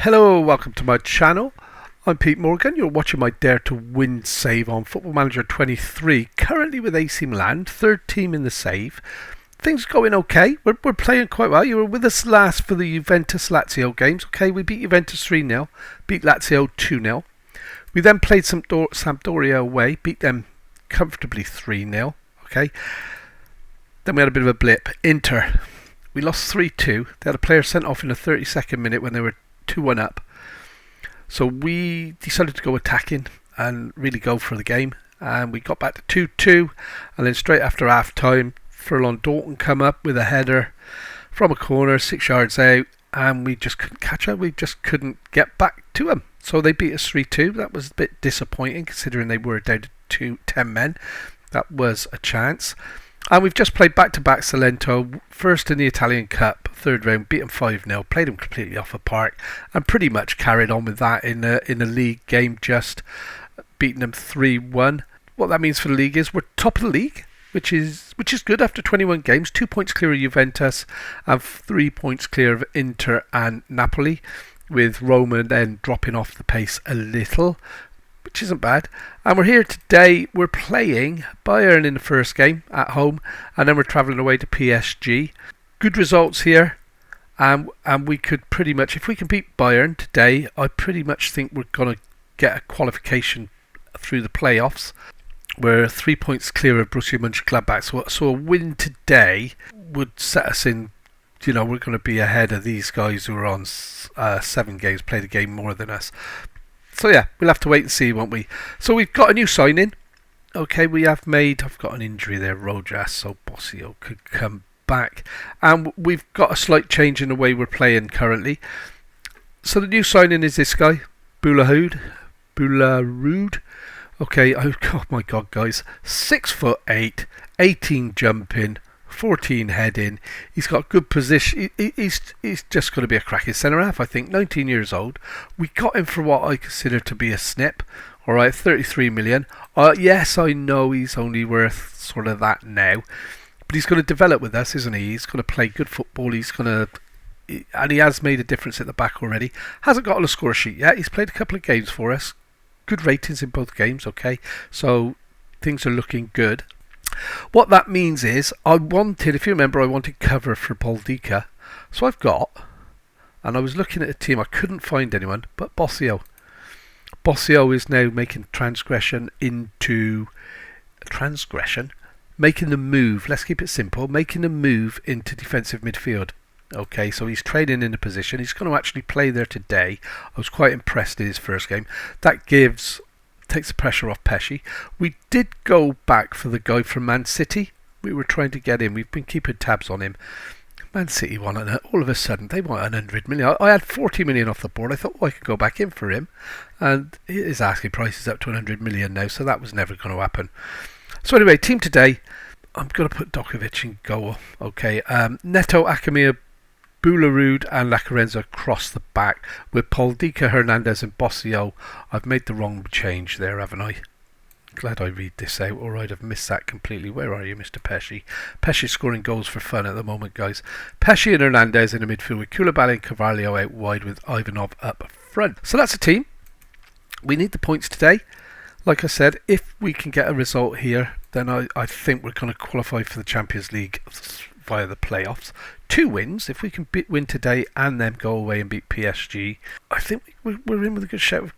Hello, welcome to my channel. I'm Pete Morgan. You're watching my Dare to Win save on Football Manager 23. Currently with AC Milan, third team in the save. Things going okay. We're playing quite well. You were with us last for the Juventus-Lazio games. Okay, we beat Juventus 3-0, beat Lazio 2-0. We then played Sampdoria away, beat them comfortably 3-0. Okay. Then we had a bit of a blip. Inter. We lost 3-2. They had a player sent off in the 32nd minute when they were 2-1 up. So we decided to go attacking and really go for the game. And we got back to 2-2. And then straight after half time, Furlong Dalton come up with a header from a corner 6 yards out. And we just couldn't catch up. We just couldn't get back to them. So they beat us 3-2. That was a bit disappointing considering they were down to 10 men. That was a chance. And we've just played back-to-back Salento, first in the Italian Cup, third round, beat them 5-0, played them completely off the park, and pretty much carried on with that in the league game, just beating them 3-1. What that means for the league is we're top of the league, which is good after 21 games, 2 points clear of Juventus, and 3 points clear of Inter and Napoli, with Roma then dropping off the pace a little, which isn't bad. And we're here today. We're playing Bayern in the first game at home, and then we're travelling away to PSG. Good results here, and we could pretty much, if we can beat Bayern today, I pretty much think we're going to get a qualification through the playoffs. We're 3 points clear of Borussia Mönchengladbach, so a win today would set us in. We're going to be ahead of these guys who are on 7 games, played a game more than us. So yeah, we'll have to wait and see, won't we? So we've got a new signing. Okay, I've got an injury there, Rojas, so Bossio could come back. And we've got a slight change in the way we're playing currently. So the new signing is this guy, Boularoud. Okay, oh my God, guys. 6'8", 18 jumping, 14 heading. He's got good position. He's just going to be a cracking centre half, I think. 19 years old. We got him for what I consider to be a snip. All right, 33 million. Yes, I know he's only worth sort of that now, but he's going to develop with us, isn't he? He's going to play good football. And he has made a difference at the back already. Hasn't got on a score sheet yet. He's played a couple of games for us. Good ratings in both games. Okay, so things are looking good. What that means is, if you remember, I wanted cover for Boldika. So I've got, and I was looking at a team, I couldn't find anyone, but Bossio. Bossio is now making making the move, let's keep it simple, making the move into defensive midfield. Okay, so he's training in a position, he's going to actually play there today. I was quite impressed in his first game. That takes the pressure off Pesci. We did go back for the guy from Man City. We were trying to get him. We've been keeping tabs on him. Man City wanted it. All of a sudden, they want 100 million. I had 40 million off the board. I thought, I could go back in for him. And his asking price is up to 100 million now, so that was never going to happen. So anyway, team today, I'm going to put Dokovic in goal. Okay, Neto, Akemir, Boularoud and Lacarenza across the back with Poldika, Hernandez and Bossio. I've made the wrong change there, haven't I? Glad I read this out, or I'd have missed that completely. Where are you, Mr. Pesci? Pesci's scoring goals for fun at the moment, guys. Pesci and Hernandez in the midfield with Koulibaly and Carvalho out wide with Ivanov up front. So that's a team. We need the points today. Like I said, if we can get a result here, then I think we're going to qualify for the Champions League via the playoffs. 2 wins, if we can win today and then go away and beat PSG, I think we're in with a good shout of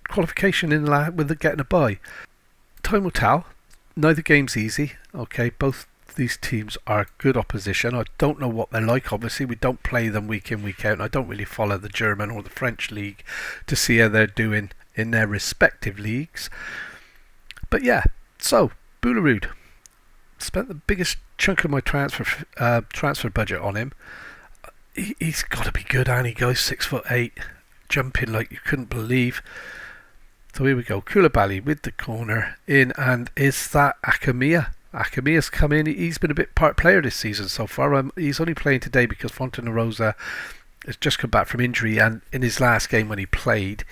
qualification with getting a bye. Time will tell. Neither game's easy. Okay, both these teams are good opposition. I don't know what they're like. Obviously, we don't play them week in, week out, and I don't really follow the German or the French league to see how they're doing in their respective leagues. But yeah, so Boularoud. Spent the biggest chunk of my transfer budget on him. He's got to be good, and he goes 6'8", jumping like you couldn't believe. So here we go. Koulibaly with the corner in, and is that Akemir? Akemia's come in. He's been a bit part player this season so far. He's only playing today because Fontana-Rosa has just come back from injury, and in his last game when he played,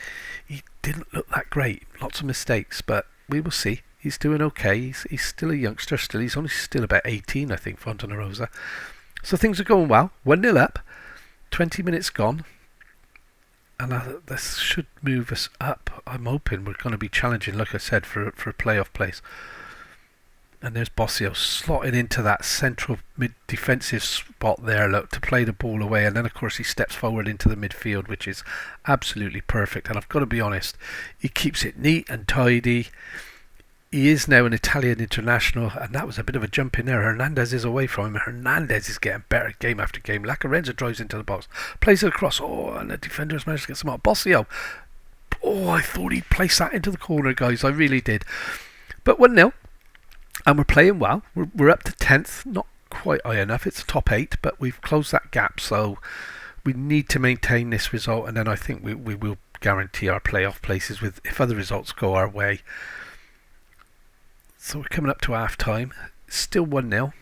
he didn't look that great. Lots of mistakes, but we will see. He's doing okay. He's still a youngster. He's only still about 18, I think, Fontana-Rosa. So things are going well. 1-0 up. 20 minutes gone. and this should move us up. I'm hoping we're going to be challenging, like I said, for a playoff place. And there's Bossio slotting into that central mid-defensive spot there, look, to play the ball away. And then, of course, he steps forward into the midfield, which is absolutely perfect. And I've got to be honest, he keeps it neat and tidy. He is now an Italian international, and that was a bit of a jump in there. Hernandez is away from him. Hernandez is getting better game after game. Lacarenza drives into the box, plays it across. Oh, and the defenders managed to get some out. Bossio. Oh, I thought he'd place that into the corner, guys. I really did. But 1-0. And we're playing well. We're up to 10th. Not quite high enough. It's top 8, but we've closed that gap. So we need to maintain this result. And then I think we will guarantee our playoff places with if other results go our way. So we're coming up to half time. Still 1-0.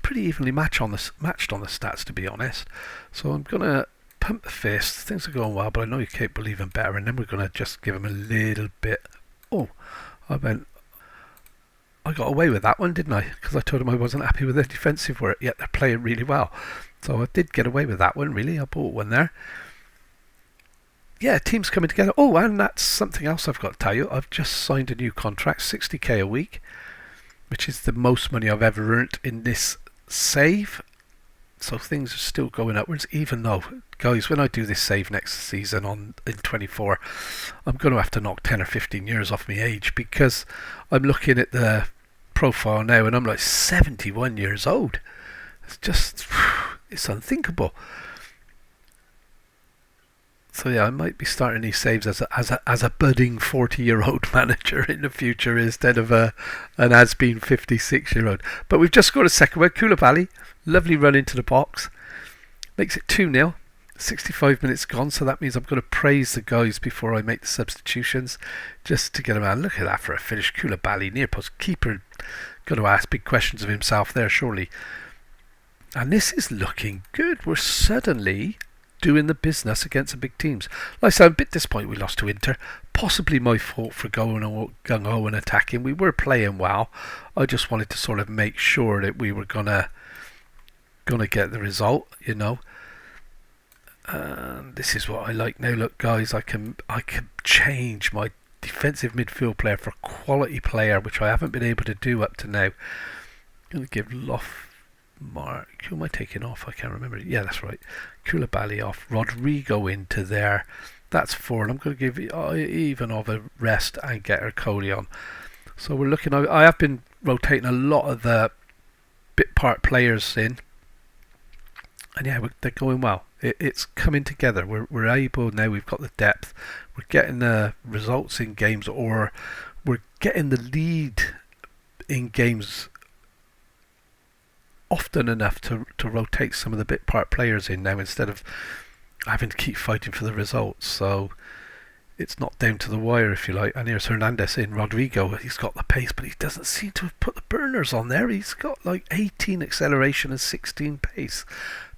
Pretty evenly matched on the stats, to be honest. So I'm going to pump the fist. Things are going well, but I know you're capable of even better. And then we're going to just give him a little bit. Oh, I got away with that one, didn't I? Because I told him I wasn't happy with their defensive work, yet they're playing really well. So I did get away with that one, really. I bought one there. Yeah, teams coming together. Oh, and that's something else I've got to tell you. I've just signed a new contract, 60k a week, which is the most money I've ever earned in this save. So things are still going upwards, even though, guys, when I do this save next season in 24, I'm going to have to knock 10 or 15 years off my age, because I'm looking at the profile now and I'm like 71 years old. It's unthinkable. So yeah, I might be starting these saves as a budding 40-year-old manager in the future instead of an has-been 56-year-old. But we've just scored a second one. Koulibaly, lovely run into the box, makes it 2-0. 65 minutes gone, so that means I'm going to praise the guys before I make the substitutions, just to get them out. Look at that for a finish. Koulibaly, near post keeper, got to ask big questions of himself there, surely. And this is looking good. We're suddenly doing the business against the big teams. Like I said, I'm a bit disappointed we lost to Inter. Possibly my fault for going gung-ho and attacking. We were playing well. I just wanted to sort of make sure that we were gonna get the result, you know. And this is what I like now. Look, guys, I can change my defensive midfield player for a quality player, which I haven't been able to do up to now. I'm going to give Mark, who am I taking off? I can't remember. Yeah, that's right. Koulibaly off. Rodrigo into there. That's 4. And I'm going to give Ivanov a rest and get Ercole on. So we're looking. I have been rotating a lot of the bit part players in. And yeah, they're going well. It's coming together. We're able now. We've got the depth. We're getting the results in games, or we're getting the lead in games often enough to rotate some of the bit part players in now, instead of having to keep fighting for the results. So it's not down to the wire, if you like. And here's Hernandez in. Rodrigo, he's got the pace, but he doesn't seem to have put the burners on there. He's got like 18 acceleration and 16 pace.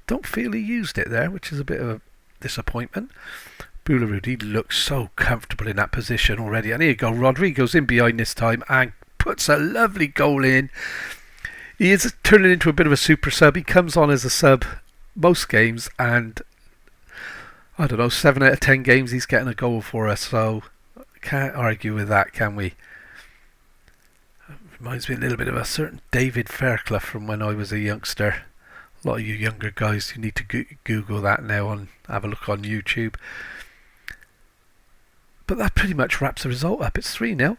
Don't feel he used it there, which is a bit of a disappointment. Boularud, he looks so comfortable in that position already. And here you go, Rodrigo's in behind this time and puts a lovely goal in. He is turning into a bit of a super sub. He comes on as a sub most games, and I don't know, 7 out of 10 games he's getting a goal for us, so can't argue with that, can we? Reminds me a little bit of a certain David Fairclough from when I was a youngster. A lot of you younger guys, you need to Google that now and have a look on YouTube. But that pretty much wraps the result up. It's 3-0.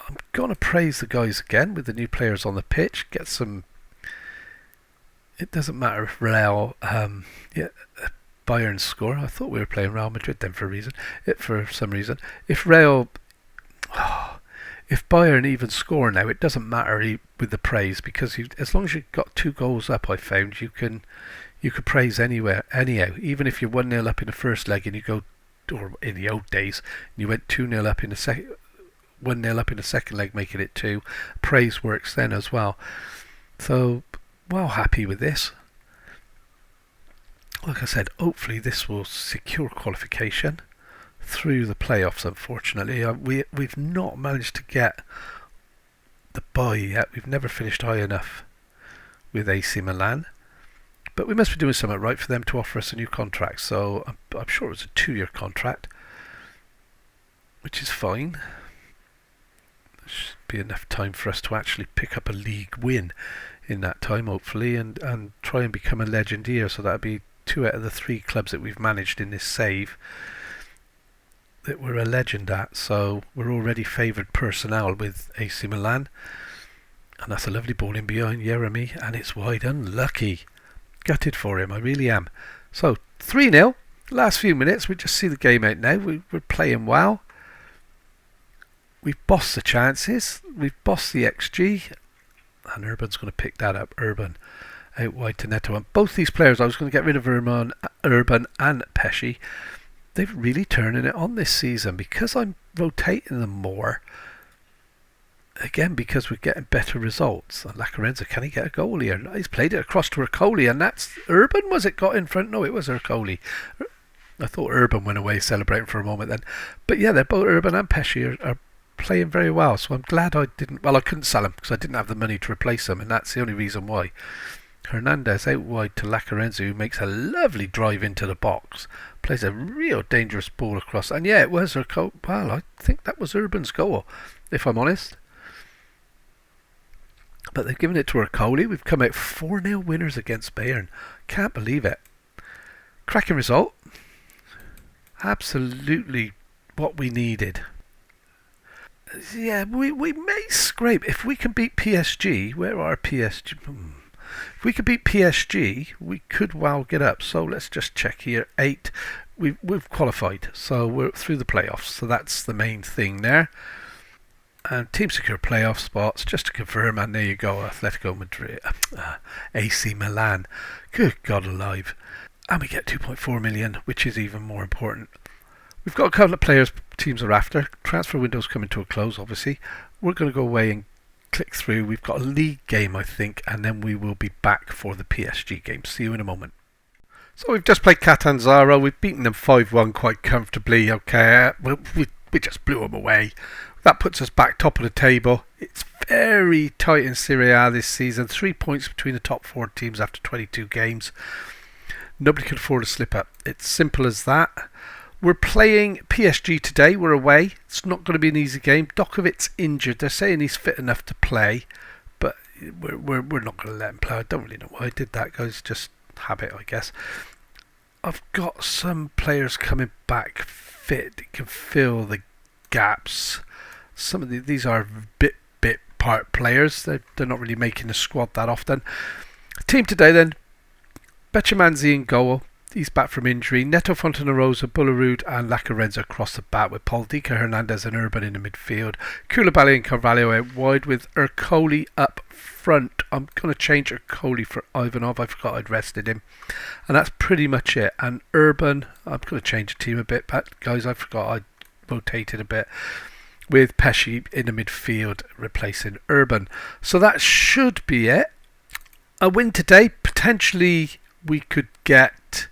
I'm going to praise the guys again with the new players on the pitch. Get some... It doesn't matter if Real... Bayern score. I thought we were playing Real Madrid then for some reason. If Bayern even score now, it doesn't matter with the praise, because as long as you've got 2 goals up, I found you could praise anyhow. Even if you're 1-0 up in the first leg and you go, or in the old days, and you went 2-0 up in the second, 1-0 up in the second leg, making it 2. Praise works then as well. So, well, happy with this. Like I said, hopefully this will secure qualification through the playoffs. Unfortunately, we've not managed to get the bye yet. We've never finished high enough with AC Milan, But we must be doing something right for them to offer us a new contract. So I'm sure it was a 2-year contract, which is fine. There should be enough time for us to actually pick up a league win in that time, hopefully, and try and become a legend here. So that'll be 2 out of the 3 clubs that we've managed in this save that we're a legend at. So we're already favoured personnel with AC Milan. And that's a lovely ball in behind Jeremy, and it's wide. Unlucky. Gutted for him, I really am. So 3-0. Last few minutes, we just see the game out now. We're playing well. We've bossed the chances. We've bossed the XG. And Urban's going to pick that up. Urban out wide to Neto. And both these players, I was going to get rid of Urban and PSG. They're really turning it on this season because I'm rotating them more. Again, because we're getting better results. And Lacarenza, can he get a goal here? He's played it across to Ercole, and that's Urban, was it, got in front? No, it was Ercole. I thought Urban went away celebrating for a moment then. But yeah, they're both, Urban and Pesci are playing very well. So I'm glad I didn't, well, I couldn't sell them because I didn't have the money to replace them, and that's the only reason why. Hernandez out wide to Lacarenza, who makes a lovely drive into the box. Plays a real dangerous ball across. And yeah, it was Ercole. Well, I think that was Urban's goal, if I'm honest. But they've given it to Ercole. We've come out 4-0 winners against Bayern. Can't believe it. Cracking result. Absolutely what we needed. Yeah, we may scrape. If we can beat PSG, where are PSG? If we could beat PSG, we could well get up. So let's just check here. 8. We've qualified. So we're through the playoffs. So that's the main thing there. And team secure playoff spots, just to confirm, and there you go, Atletico Madrid, AC Milan, good God alive. And we get 2.4 million, which is even more important. We've got a couple of players teams are after. Transfer window's coming to a close, obviously. We're going to go away and click through. We've got a league game, I think, and then we will be back for the PSG game. See you in a moment. So we've just played Catanzaro. We've beaten them 5-1 quite comfortably. Okay, we just blew them away. That puts us back top of the table. It's very tight in Serie A this season. 3 points between the top 4 teams after 22 games. Nobody can afford to slip up. It's simple as that. We're playing PSG today. We're away. It's not going to be an easy game. Dokovic's injured. They're saying he's fit enough to play, but we're not going to let him play. I don't really know why I did that, guys. Just habit, I guess. I've got some players coming back fit that can fill the gaps. Some of these are bit part players. They're not really making the squad that often. Team today then: Bechamanzi in goal. He's back from injury. Neto, Fontanarosa, Bullerud and Lacarenza across the bat, with Paul Dica, Hernandez and Urban in the midfield. Koulibaly and Carvalho out wide, with Ercole up front. I'm going to change Ercole for Ivanov. I forgot I'd rested him. And that's pretty much it. And Urban, I'm going to change the team a bit, but guys, I forgot I rotated a bit, with Pesci in the midfield replacing Urban. So that should be it. A win today. Potentially we could get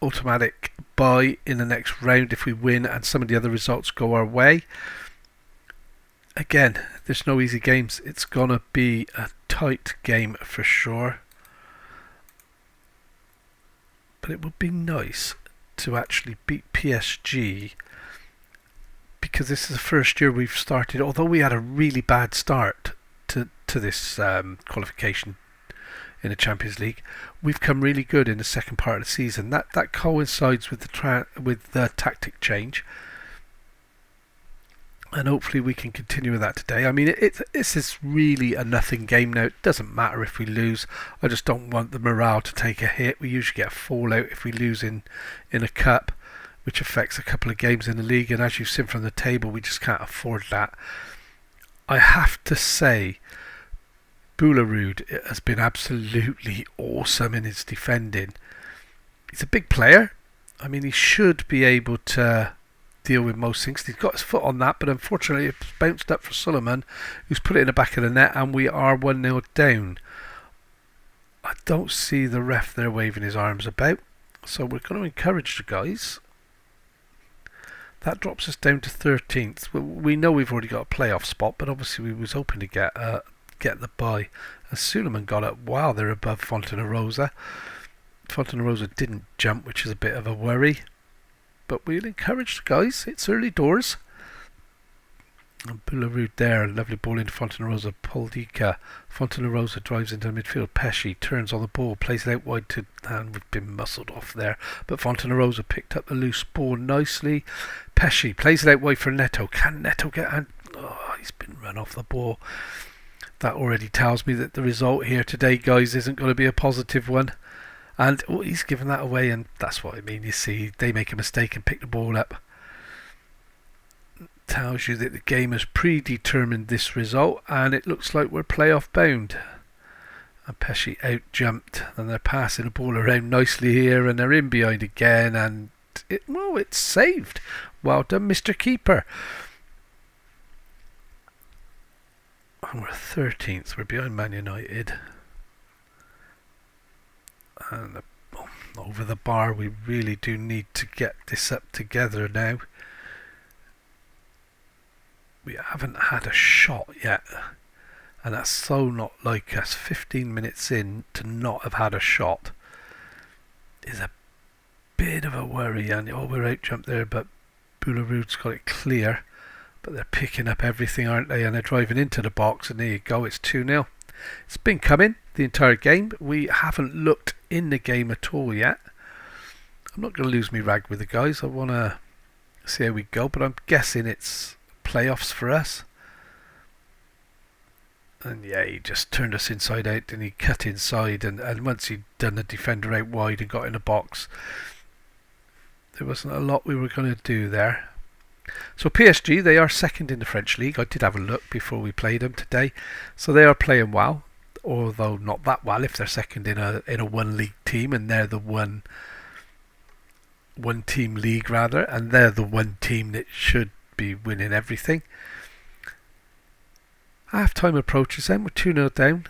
automatic bye in the next round if we win and some of the other results go our way. Again, there's no easy games. It's going to be a tight game for sure. But it would be nice to actually beat PSG, because this is the first year we've started, although we had a really bad start to this qualification in the Champions League, we've come really good in the second part of the season. That coincides with the tactic change, and hopefully we can continue with that today. I mean, this is really a nothing game now. It doesn't matter if we lose. I just don't want the morale to take a hit. We usually get a fallout if we lose in a cup, which affects a couple of games in the league, and as you've seen from the table, we just can't afford that. I have to say, Bullerud has been absolutely awesome in his defending. He's a big player. I mean, he should be able to deal with most things. He's got his foot on that, but unfortunately it's bounced up for Suleiman, who's put it in the back of the net, and we are 1-0 down. I don't see the ref there waving his arms about, so we're going to encourage the guys. That drops us down to 13th. We know we've already got a playoff spot, but obviously we was hoping to get get the bye. And Suleiman got up while they're above Fontanarosa. Fontanarosa didn't jump, which is a bit of a worry. But we'll encourage the guys. It's early doors. And Boularud there, a lovely ball into Fontanarosa. Poldica. Fontanarosa drives into the midfield. Pesci turns on the ball, plays it out wide to, and we've been muscled off there. But Fontanarosa picked up the loose ball nicely. Pesci plays it out wide for Neto. Can Neto get? And he's been run off the ball. That already tells me that the result here today, guys, isn't going to be a positive one. And he's given that away, and that's what I mean. You see, they make a mistake and pick the ball up. Tells you that the game has predetermined this result, and it looks like we're playoff bound. And Pesci out jumped, and they're passing the ball around nicely here, and they're in behind again, and it's saved. Well done, Mr. Keeper. And we're 13th. We're behind Man United. And over the bar, we really do need to get this up together now. We haven't had a shot yet, and that's so not like us. 15 minutes in to not have had a shot is a bit of a worry. And we're out jumped there, but Boularud's got it clear. But they're picking up everything, aren't they? And they're driving into the box, and there you go. It's 2-0. It's been coming the entire game. We haven't looked in the game at all yet. I'm not going to lose me rag with the guys. I want to see how we go, but I'm guessing it's playoffs for us. And yeah, he just turned us inside out, and he cut inside, and once he'd done the defender out wide and got in the box, there wasn't a lot we were going to do there. So PSG, they are second in the French league. I did have a look before we played them today, so they are playing well, although not that well if they're second in a one league team, and they're the one team league rather, and they're the one team that should be winning everything. Half time approaches then. We're 2-0 down.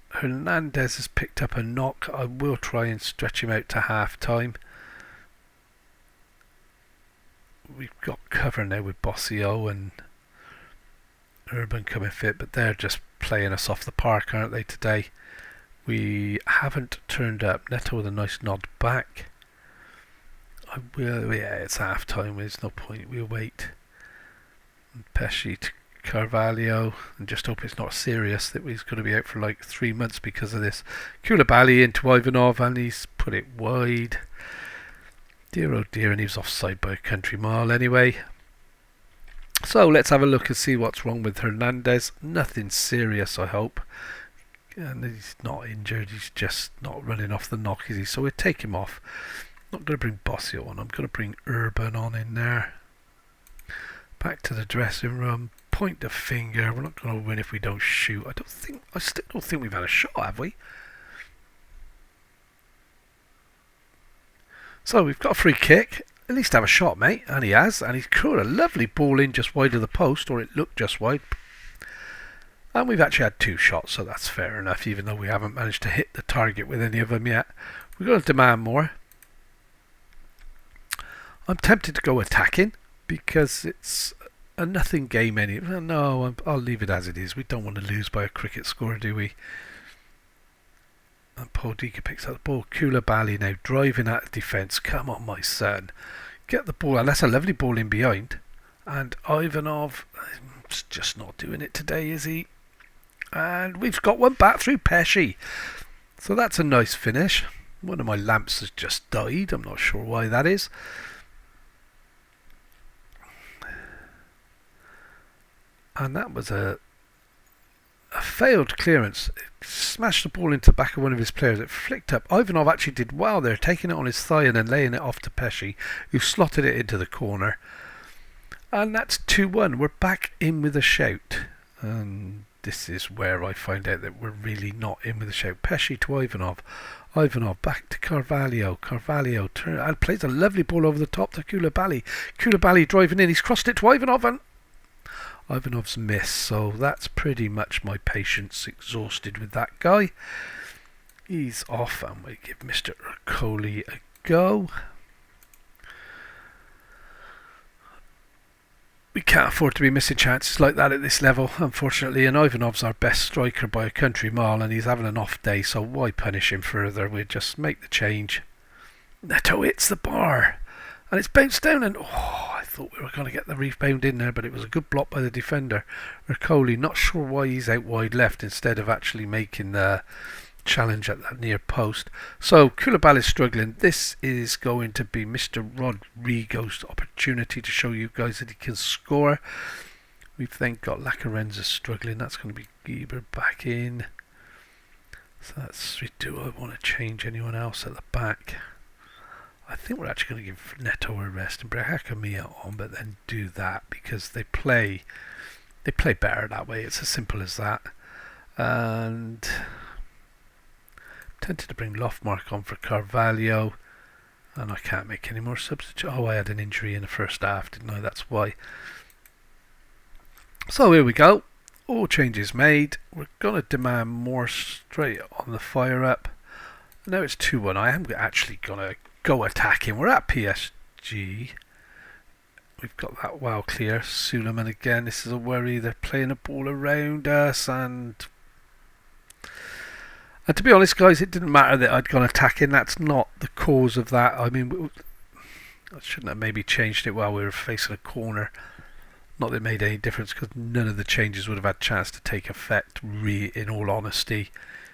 Hernandez has picked up a knock. I will try and stretch him out to half time. We've got cover now with Bossio and Urban coming fit, but they're just playing us off the park, aren't they, today? We haven't turned up. Neto with a nice nod back. It's half time. There's no point. We'll wait. And Pesci to Carvalho, and just hope it's not serious that he's going to be out for like 3 months because of this. Koulibaly into Ivanov, and he's put it wide. Dear oh dear, and he was offside by a country mile anyway. So let's have a look and see what's wrong with Hernandez. Nothing serious, I hope. And he's not injured, he's just not running off the knock, is he? So we'll take him off. I'm not going to bring Bossio on, I'm going to bring Urban on in there. Back to the dressing room. Point the finger. We're not going to win if we don't shoot. I still don't think we've had a shot, have we? So we've got a free kick. At least have a shot, mate. And he has. And he's caught a lovely ball in just wide of the post, or it looked just wide. And we've actually had 2 shots, so that's fair enough, even though we haven't managed to hit the target with any of them yet. We're going to demand more. I'm tempted to go attacking because it's a nothing game. No, I'll leave it as it is. We don't want to lose by a cricket score, do we? And Poldica picks up the ball. Koulibaly now driving at the defence. Come on, my son. Get the ball. And that's a lovely ball in behind. And Ivanov is just not doing it today, is he? And we've got one back through Pesci. So that's a nice finish. One of my lamps has just died. I'm not sure why that is. And that was a failed clearance. It smashed the ball into the back of one of his players. It flicked up. Ivanov actually did well there, taking it on his thigh and then laying it off to Pesci, who slotted it into the corner. And that's 2-1. We're back in with a shout. And this is where I find out that we're really not in with a shout. Pesci to Ivanov. Ivanov back to Carvalho. Carvalho turn and plays a lovely ball over the top to Koulibaly. Koulibaly driving in. He's crossed it to Ivanov, and Ivanov's miss, so that's pretty much my patience exhausted with that guy. He's off, and we give Mr. Ercole a go. We can't afford to be missing chances like that at this level, unfortunately. And Ivanov's our best striker by a country mile, and he's having an off day, so why punish him further? We'll just make the change. Neto hits the bar, and it's bounced down, and I thought we were going to get the rebound in there, but it was a good block by the defender. Ercole, not sure why he's out wide left instead of actually making the challenge at that near post. So Koulibaly is struggling. This is going to be Mr. Rodrigo's opportunity to show you guys that he can score. We've then got Lacarenza struggling. That's going to be Gieber back in. So that's, do I want to change anyone else at the back? I think we're actually going to give Neto a rest and bring Hakamiya on, but then do that because they play better that way. It's as simple as that. And tempted to bring Lofmark on for Carvalho, and I can't make any more substitutes. Oh, I had an injury in the first half, didn't I? That's why. So here we go. All changes made. We're going to demand more straight on the fire up. Now it's 2-1. I am actually going to go attacking. We're at PSG. We've got that well clear. Suleiman again. This is a worry. They're playing a ball around us, and to be honest, guys, it didn't matter that I'd gone attacking. That's not the cause of that. I mean, I shouldn't have maybe changed it while we were facing a corner. Not that it made any difference because none of the changes would have had a chance to take effect, in all honesty.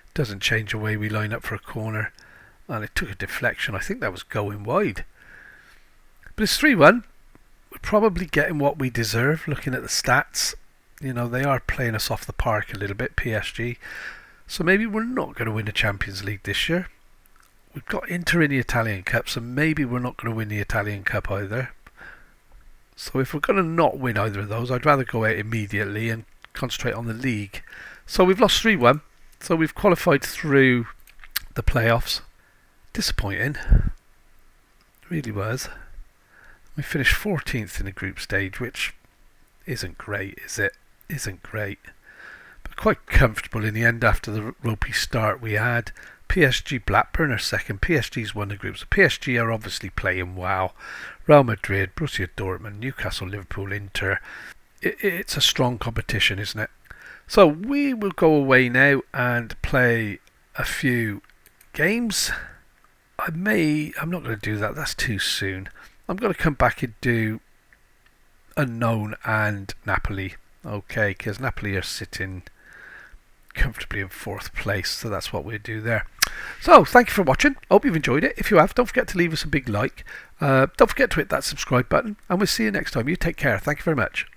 It doesn't change the way we line up for a corner. And it took a deflection. I think that was going wide. But it's 3-1. We're probably getting what we deserve looking at the stats. You know, they are playing us off the park a little bit, PSG. So maybe we're not going to win the Champions League this year. We've got Inter in the Italian Cup, so maybe we're not going to win the Italian Cup either. So if we're going to not win either of those, I'd rather go out immediately and concentrate on the league. So we've lost 3-1. So we've qualified through the playoffs. Disappointing. Really was. We finished 14th in the group stage, which isn't great, is it? Isn't great. But quite comfortable in the end after the ropey start we had. PSG Blackburn are second. PSG's won the group. So PSG are obviously playing well. Real Madrid, Borussia Dortmund, Newcastle, Liverpool, Inter. It's a strong competition, isn't it? So we will go away now and play a few games. I'm not going to do that. That's too soon. I'm going to come back and do Unknown and Napoli. Okay, because Napoli are sitting comfortably in 4th place, so that's what we'll do there. So thank you for watching. Hope you've enjoyed it. If you have, don't forget to leave us a big like. Don't forget to hit that subscribe button, and we'll see you next time. You take care. Thank you very much.